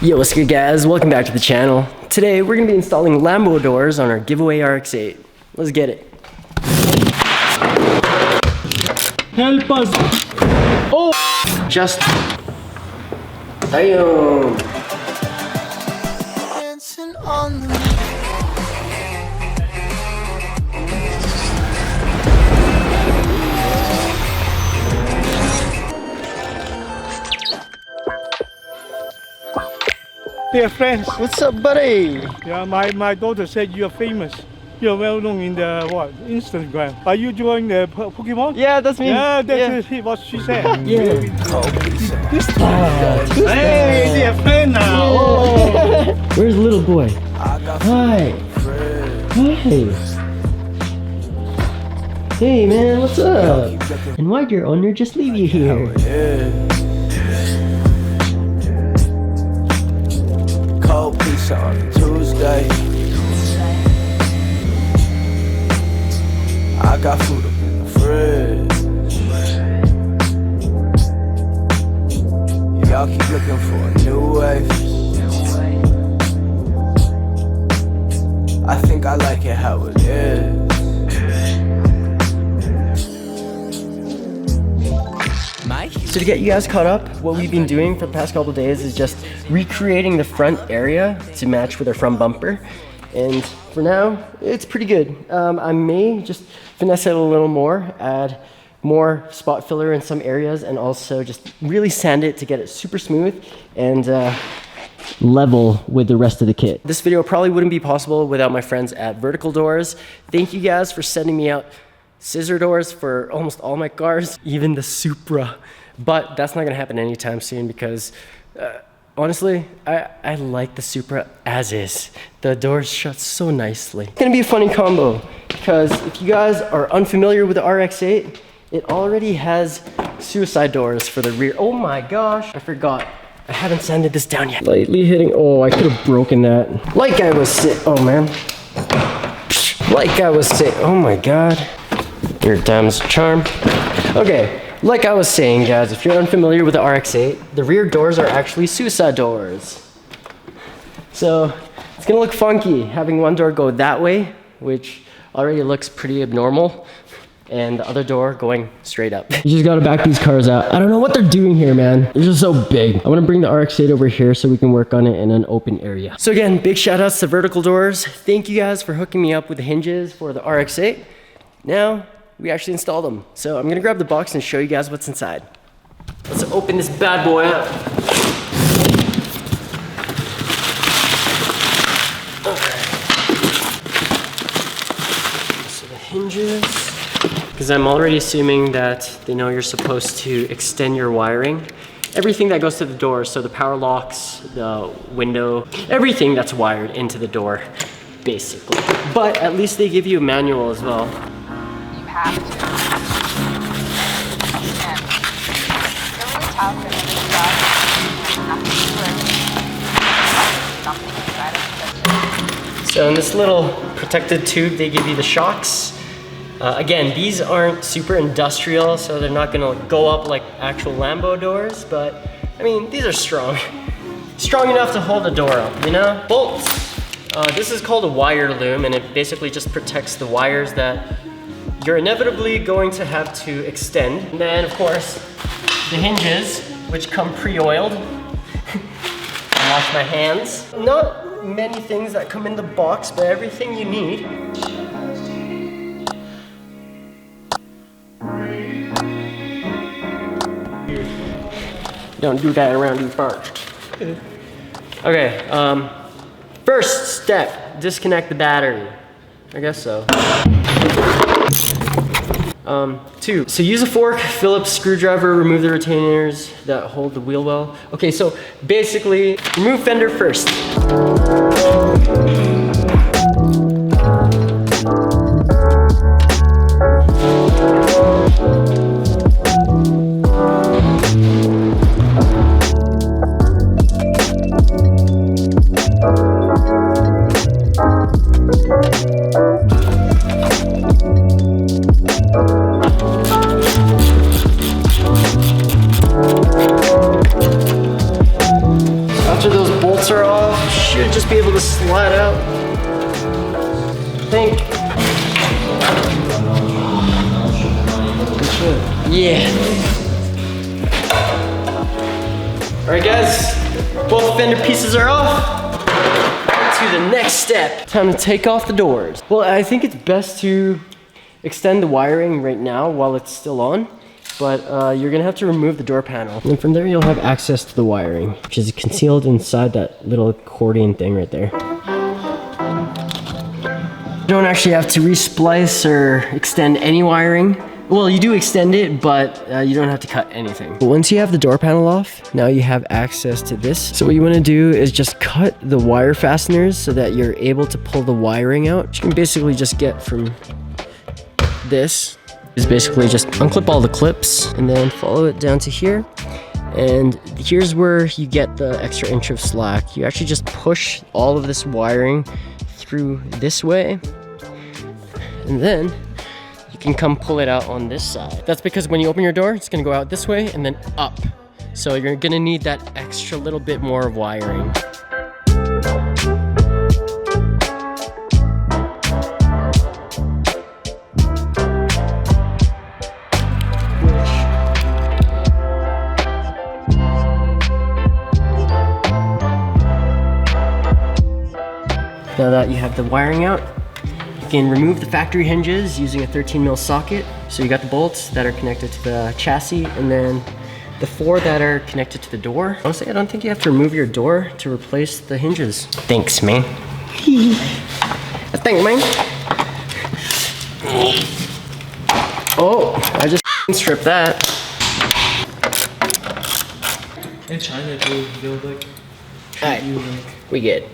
Yo, what's good guys? Welcome back to the channel. Today we're going to be installing Lambo doors on our giveaway RX-8. Let's get it. Help us! Oh! Just... Damn! Dear friends, What's up, buddy? yeah, my daughter said you are famous. You're well known in the Instagram. Are you joining the Pokemon? Yeah, that's me. Yeah, that's what she said. Yeah. Hey, dear friend now. Oh. Where's the little boy? Hi. Hey. Hey man, what's up? And why'd your owner just leave you here? Cold pizza on Tuesday. I got food up in the fridge. Y'all keep looking for a new wave. I think I like it how it is. So to get you guys caught up, what we've been doing for the past couple of days is just recreating the front area to match with our front bumper. And for now, it's pretty good. I may just finesse it a little more, add more spot filler in some areas, and also just really sand it to get it super smooth and level with the rest of the kit. This video probably wouldn't be possible without my friends at Vertical Doors. Thank you guys for sending me out scissor doors for almost all my cars, even the Supra. But that's not gonna happen anytime soon because honestly, I like the Supra as is. The doors shut so nicely. It's gonna be a funny combo because if you guys are unfamiliar with the RX-8, it already has suicide doors for the rear. Oh my gosh, I forgot. I haven't sanded this down yet. Lightly hitting, oh, I could have broken that. Like I was saying, oh man. Like I was saying, oh my God. Your time's a charm. Okay. Like I was saying, guys, if you're unfamiliar with the RX-8, the rear doors are actually suicide doors. So it's gonna look funky having one door go that way, which already looks pretty abnormal, and the other door going straight up. You just gotta back these cars out. I don't know what they're doing here, man. They're just so big. I wanna bring the RX-8 over here so we can work on it in an open area. So again, big shout outs to Vertical Doors. Thank you guys for hooking me up with the hinges for the RX-8. Now, we actually installed them. So I'm gonna grab the box and show you guys what's inside. Let's open this bad boy up. Okay. So the hinges, because I'm already assuming that they know you're supposed to extend your wiring. Everything that goes to the door, so the power locks, the window, everything that's wired into the door, basically. But at least they give you a manual as well. Have to. And they're really tough and really rough. Have to put something inside of it. So in this little protected tube, they give you the shocks. Again, these aren't super industrial, so they're not gonna go up like actual Lambo doors, but I mean, these are strong. Strong enough to hold the door up, you know? Bolts. This is called a wire loom, and it basically just protects the wires that you're inevitably going to have to extend. And then of course, the hinges, which come pre-oiled. Wash my hands. Not many things that come in the box, but everything you need. Don't do that around you first. Okay, first step, disconnect the battery. I guess so. 2, so use a fork, Phillips screwdriver, remove the retainers that hold the wheel well. Okay, so basically, remove fender first. After those bolts are off. Should just be able to slide out. I think. Yeah. All right, guys. Both fender pieces are off. To the next step. Time to take off the doors. Well, I think it's best to extend the wiring right now while it's still on. But you're gonna have to remove the door panel. And from there you'll have access to the wiring, which is concealed inside that little accordion thing right there. You don't actually have to resplice or extend any wiring. Well, you do extend it, but you don't have to cut anything. But once you have the door panel off, now you have access to this. So what you wanna do is just cut the wire fasteners so that you're able to pull the wiring out. Which you can basically just get from this. Is basically just unclip all the clips and then follow it down to here. And here's where you get the extra inch of slack. You actually just push all of this wiring through this way. And then you can come pull it out on this side. That's because when you open your door, it's gonna go out this way and then up. So you're gonna need that extra little bit more of wiring. Now that you have the wiring out, you can remove the factory hinges using a 13mm socket. So you got the bolts that are connected to the chassis and then the 4 that are connected to the door. Honestly, I don't think you have to remove your door to replace the hinges. Thanks, man. Thanks, man. Oh, I just stripped that. In China, they'll like Alright, you like we good.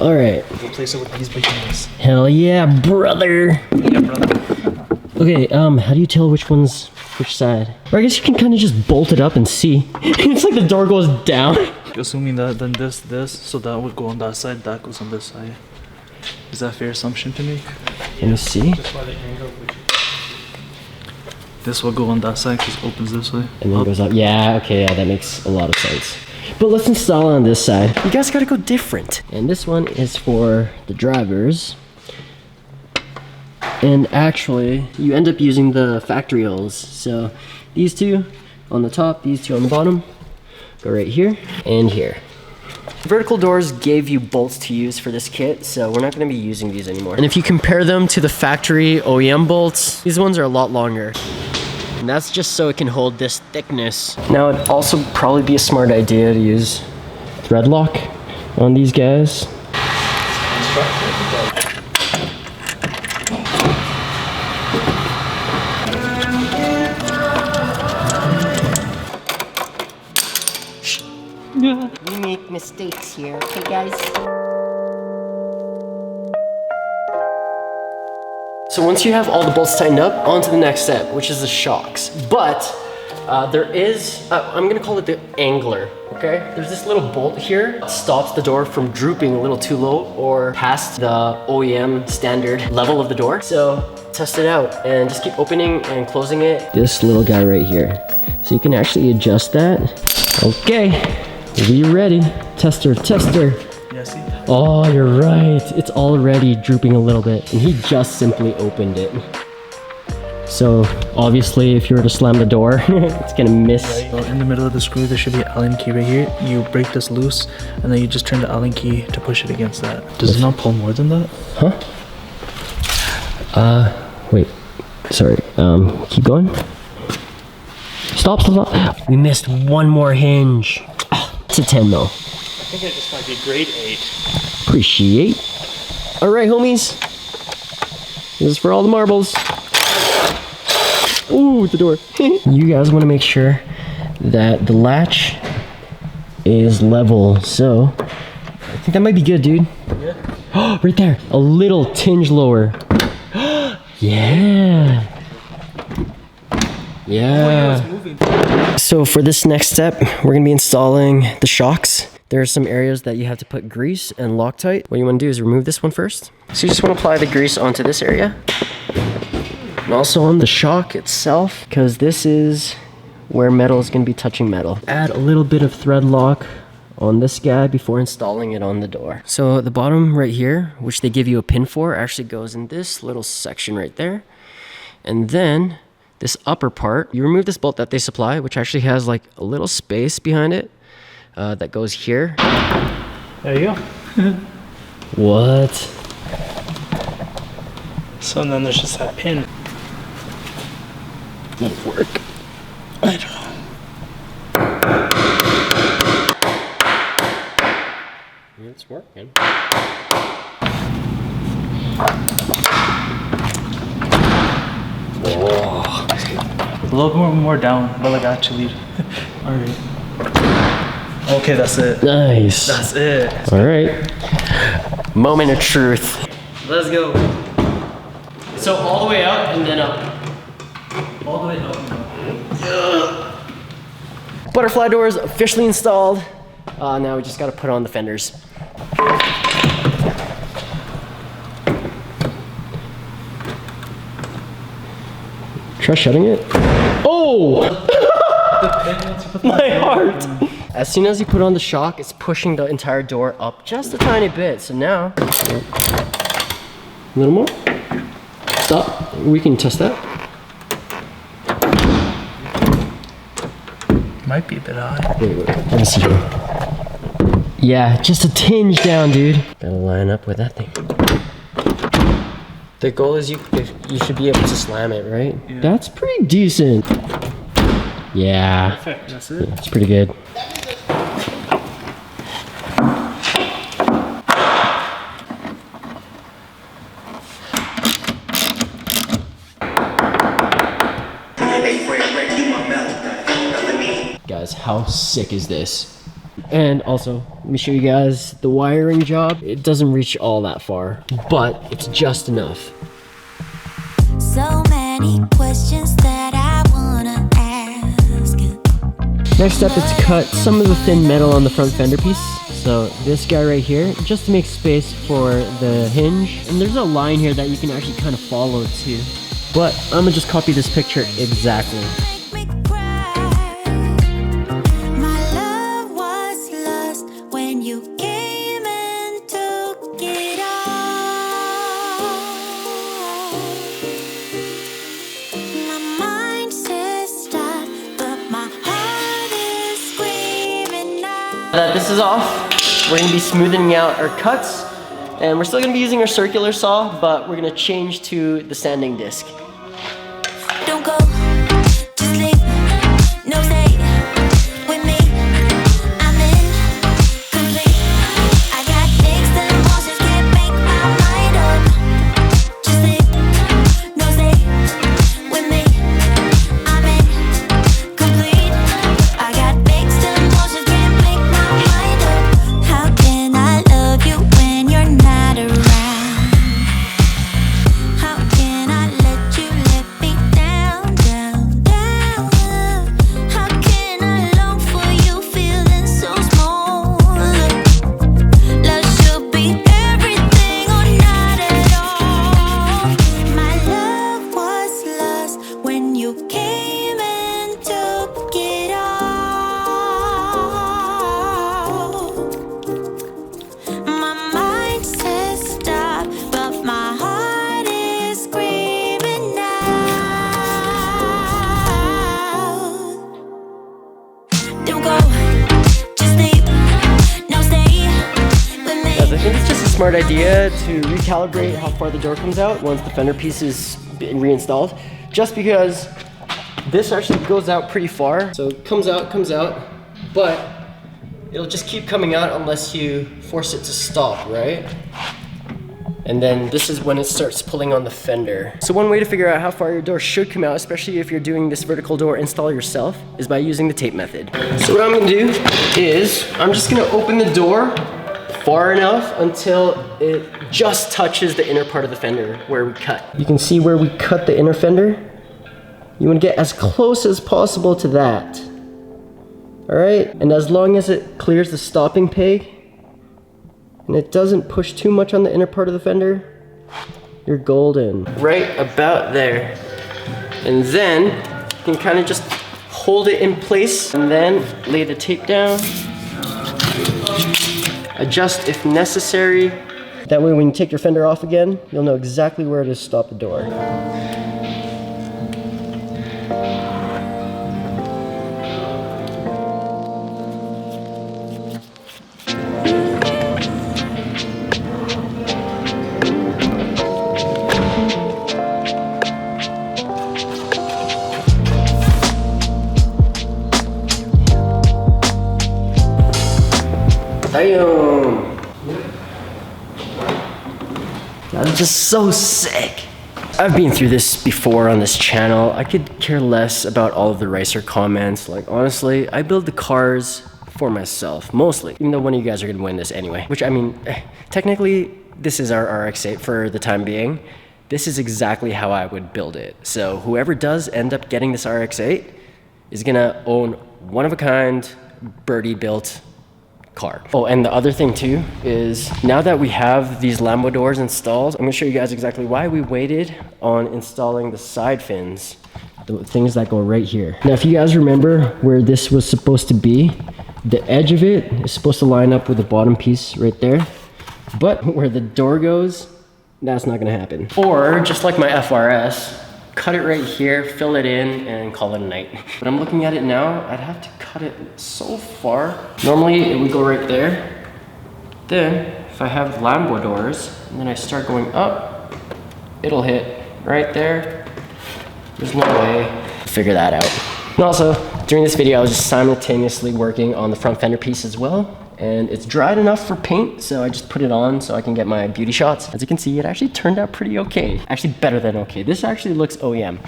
All right. replace it with these bikinis. Hell yeah, brother. Yeah, brother. Okay, how do you tell which one's which side? Or I guess you can kind of just bolt it up and see. It's like the door goes down. Assuming that then this, so that would go on that side, that goes on this side. Is that a fair assumption to make? Let me see. This will go on that side because it opens this way. And then it goes up. Yeah, okay, yeah, that makes a lot of sense. But let's install it on this side. You guys gotta go different. And this one is for the drivers. And actually, you end up using the factory holes. So these 2 on the top, these 2 on the bottom, go right here and here. Vertical doors gave you bolts to use for this kit, so we're not gonna be using these anymore. And if you compare them to the factory OEM bolts, these ones are a lot longer. And that's just so it can hold this thickness. Now it'd also probably be a smart idea to use thread lock on these guys. We make mistakes here, okay guys? So once you have all the bolts tightened up, on to the next step, which is the shocks. But there is, I'm gonna call it the angler, okay? There's this little bolt here that stops the door from drooping a little too low or past the OEM standard level of the door. So test it out and just keep opening and closing it. This little guy right here. So you can actually adjust that. Okay, we ready. Tester, tester. Yeah, see? Oh, you're right. It's already drooping a little bit. And he just simply opened it. So obviously if you were to slam the door, it's gonna miss. So in the middle of the screw, there should be an Allen key right here. You break this loose and then you just turn the Allen key to push it against that. Does it not pull more than that? Huh? Wait. Sorry. Keep going. Stop, stop, stop. We missed one more hinge. It's a 10 though. I think this might be grade 8. Appreciate. All right, homies. This is for all the marbles. Ooh, the door. You guys want to make sure that the latch is level. So I think that might be good, dude. Yeah. Right there. A little tinge lower. Yeah. Yeah. So for this next step, we're gonna be installing the shocks. There are some areas that you have to put grease and Loctite. What you wanna do is remove this one first. So you just wanna apply the grease onto this area. And also on the shock itself, because this is where metal is gonna be touching metal. Add a little bit of thread lock on this guy before installing it on the door. So the bottom right here, which they give you a pin for, actually goes in this little section right there. And then this upper part, you remove this bolt that they supply, which actually has like a little space behind it that goes here. There you go. What? So then there's just that pin. Won't work. I don't know. It's working. Whoa. A little bit more down, but like actually. Alright. Okay, that's it. Nice. That's it. All right. Moment of truth. Let's go. So all the way out and then up. All the way up. Butterfly doors officially installed. Now we just got to put on the fenders. Try shutting it. Oh! My heart! As soon as you put on the shock, it's pushing the entire door up just a tiny bit. So now, a little more. Stop. We can test that. Might be a bit high. Wait, let me see here. Yeah, just a tinge down, dude. Gotta line up with that thing. The goal is you should be able to slam it, right? Yeah. That's pretty decent. Yeah. Perfect. That's it. Yeah, it's pretty good. Guys, how sick is this? And also, let me show you guys the wiring job. It doesn't reach all that far, but it's just enough. So many questions that I wanna ask. Next up, it's cut some of the thin metal on the front fender piece. So this guy right here, just to make space for the hinge. And there's a line here that you can actually kind of follow too. But I'm gonna just copy this picture exactly. That this is off, we're going to be smoothing out our cuts, and we're still going to be using our circular saw, but we're going to change to the sanding disc. Don't go, just leave, no stay with me, I'm incomplete. I got things that emotions can't make my mind up. Just leave, no stay with me, I'm incomplete. I got things that emotions can't make my mind up. How can I love you when you're not around? How can I let you let me down, down, down? How can I long for you feeling so small? Love should be everything or not at all. My love was lost when you came and took it all. My mind says stop, but my heart is screaming out. Don't go, just leave, no stay with me. Guys, I think it's just a smart idea to recalibrate how far the door comes out once the fender piece is reinstalled, just because this actually goes out pretty far. So it comes out, but it'll just keep coming out unless you force it to stop, right? And then this is when it starts pulling on the fender. So one way to figure out how far your door should come out, especially if you're doing this vertical door install yourself, is by using the tape method. So what I'm gonna do is, I'm just gonna open the door far enough until it just touches the inner part of the fender where we cut. You can see where we cut the inner fender. You wanna get as close as possible to that. All right, and as long as it clears the stopping peg, and it doesn't push too much on the inner part of the fender, you're golden. Right about there. And then you can kind of just hold it in place and then lay the tape down. adjust if necessary. That way when you take your fender off again, you'll know exactly where to stop the door. Damn! I'm just so sick. I've been through this before on this channel. I could care less about all of the racer comments. Like, honestly, I build the cars for myself, mostly. Even though one of you guys are gonna win this anyway. Which, I mean, technically, this is our RX-8 for the time being. This is exactly how I would build it. So whoever does end up getting this RX-8 is gonna own one-of-a-kind, Birdy-built car. Oh, and the other thing too is now that we have these Lambo doors installed, I'm gonna show you guys exactly why we waited on installing the side fins, the things that go right here. Now, if you guys remember where this was supposed to be, the edge of it is supposed to line up with the bottom piece right there, but where the door goes, that's not gonna happen. Or just like my FRS, cut it right here, fill it in, and call it a night. But I'm looking at it now, I'd have to cut it so far. Normally it would go right there. Then if I have Lambo doors and then I start going up, it'll hit right there. There's no way to figure that out. And also, during this video, I was just simultaneously working on the front fender piece as well. And it's dried enough for paint, so I just put it on so I can get my beauty shots. As you can see, it actually turned out pretty okay. Actually better than okay. This actually looks OEM.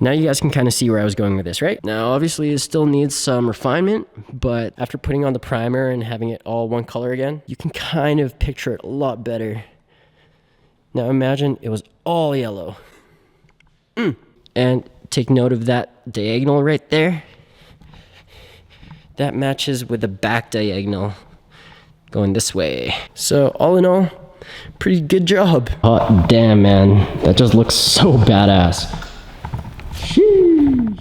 Now you guys can kind of see where I was going with this, right? Now, obviously it still needs some refinement, but after putting on the primer and having it all one color again, you can kind of picture it a lot better. Now imagine it was all yellow. And take note of that diagonal right there. That matches with the back diagonal going this way. So all in all, pretty good job. Oh, damn, man. That just looks so badass. Sheesh.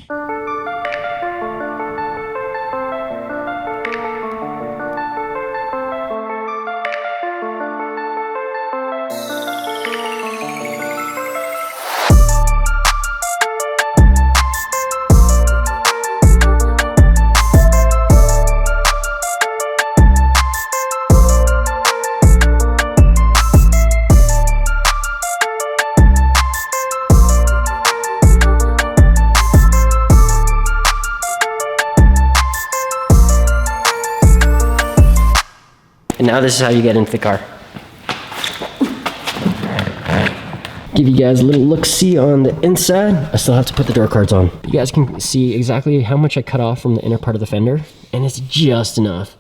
And now this is how you get into the car. Give you guys a little look-see on the inside. I still have to put the door cards on. You guys can see exactly how much I cut off from the inner part of the fender, and it's just enough.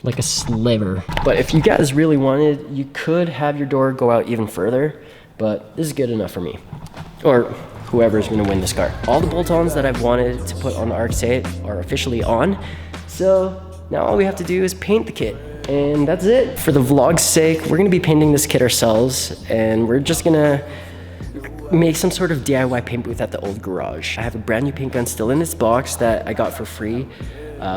Like a sliver. But if you guys really wanted, you could have your door go out even further, but this is good enough for me. Or whoever's gonna win this car. All the bolt-ons that I've wanted to put on the RX-8 are officially on, so now all we have to do is paint the kit. And that's it. For the vlog's sake, we're gonna be painting this kit ourselves, and we're just gonna make some sort of DIY paint booth at the old garage. I have a brand new paint gun still in this box that I got for free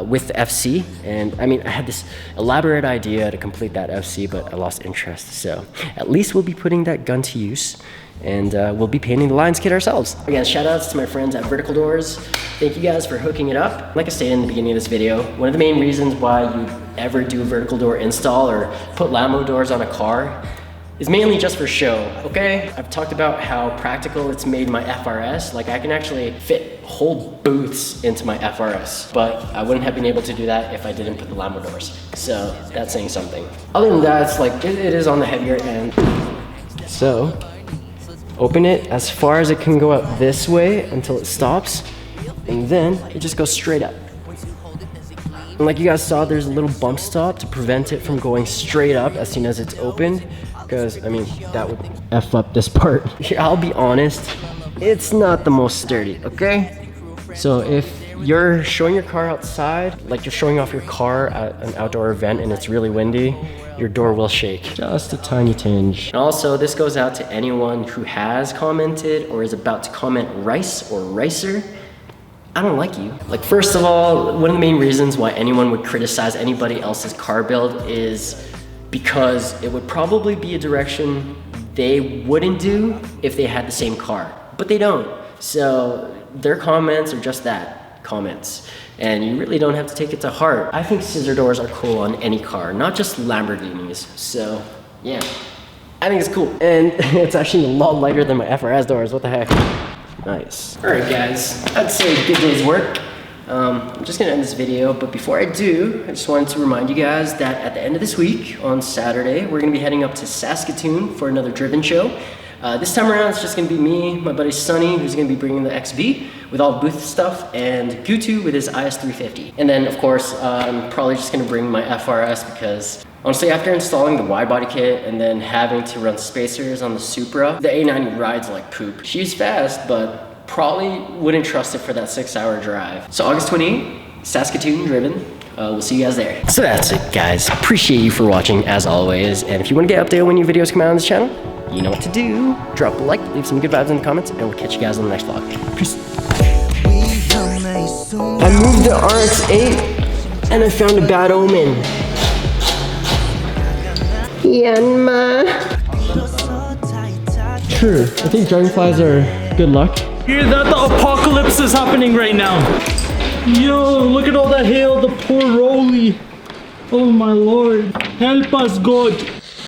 with the FC. And I mean, I had this elaborate idea to complete that FC, but I lost interest. So at least we'll be putting that gun to use, and we'll be painting the Lions kit ourselves. Again, shout outs to my friends at Vertical Doors. Thank you guys for hooking it up. Like I stated in the beginning of this video, one of the main reasons why you ever do a vertical door install or put Lambo doors on a car is mainly just for show, okay? I've talked about how practical it's made my FRS. Like, I can actually fit whole booths into my FRS, but I wouldn't have been able to do that if I didn't put the Lambo doors. So that's saying something. Other than that, it's like, it is on the heavier end. So open it as far as it can go out this way until it stops, and then it just goes straight up. And like you guys saw, there's a little bump stop to prevent it from going straight up as soon as it's opened, because I mean, that would F up this part. Here, I'll be honest, it's not the most sturdy, okay? So if you're showing your car outside, like you're showing off your car at an outdoor event and it's really windy, your door will shake, just a tiny tinge. And also, this goes out to anyone who has commented or is about to comment rice or ricer. I don't like you. Like, first of all, one of the main reasons why anyone would criticize anybody else's car build is because it would probably be a direction they wouldn't do if they had the same car, but they don't. So their comments are just that, comments. And you really don't have to take it to heart. I think scissor doors are cool on any car, not just Lamborghinis. So yeah, I think it's cool. And it's actually a lot lighter than my FRS doors, what the heck. Nice. All right guys, I'd say a good day's work. I'm just gonna end this video, but before I do, I just wanted to remind you guys that at the end of this week, on Saturday, we're gonna be heading up to Saskatoon for another driven show. This time around, it's just gonna be me, my buddy Sonny, who's gonna be bringing the XB with all booth stuff, and Gutu with his IS350. And then, of course, I'm probably just gonna bring my FRS because honestly, after installing the wide body kit and then having to run spacers on the Supra, the A90 rides like poop. She's fast, but probably wouldn't trust it for that 6-hour drive. So August 28th, Saskatoon driven. We'll see you guys there. So that's it, guys. Appreciate you for watching as always. And if you want to get updated when new videos come out on this channel, you know what to do. Drop a like, leave some good vibes in the comments, and we'll catch you guys on the next vlog. Peace. I moved the RX-8 and I found a bad omen. Yanma. True. I think dragonflies are good luck. Hear that? The apocalypse is happening right now. Yo, look at all that hail, the poor Rolly. Oh my lord. Help us, God.